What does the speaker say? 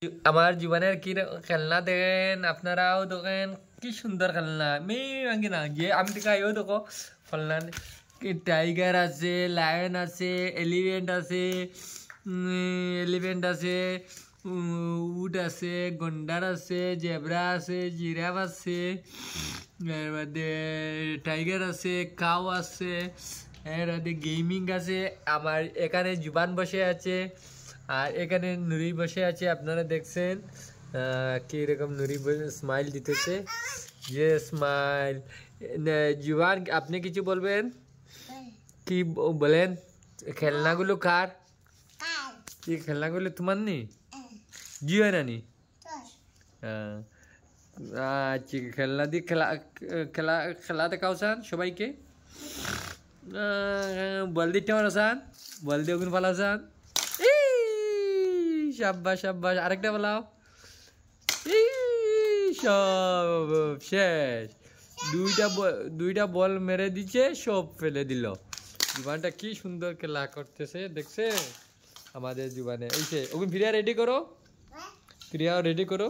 আমার জীবনের কি খেলনা দেখেন, আপনারাও দেখেন কি সুন্দর খেলনা। মেয়ে না গিয়ে আমি দেখাইও দেখো খেলনা। টাইগার আছে, লায়ন আছে, এলিফেন্ট আছে, উট আছে, গন্ডার আছে, জেব্রা আছে, জিরাফ আছে, এর মধ্যে টাইগার আছে, কাউ আছে, এর মধ্যে গেমিং আছে। আমার এখানে জুবান বসে আছে, আর এখানে নুরি বসে আছে। আপনারা দেখছেন কিরকম নুরি স্মাইল দিতেছে, যে স্মাইল। জুবান, আপনি কিছু বলবেন? কি বলেন? খেলনাগুলো কার? কি খেলনাগুলো তোমার নি? জিও নানি? আচ্ছা, খেলনা দিয়ে খেলা খেলা খেলা দেখাও সান সবাইকে। বল দিতে পারো সান? বল দিয়ে ওগুন পালাও সান। সাব্বাস সাব্বাস, আরেকটা বলাও। সব শেষ। দুইটা বল মেরে দিচ্ছে, সব ফেলে দিল। জীবনটা কি সুন্দর খেলা করতেছে দেখছে আমাদের জীবনে। এই সে ওগুন ফিরিয়া রেডি করো, ফিরিয়া রেডি করো।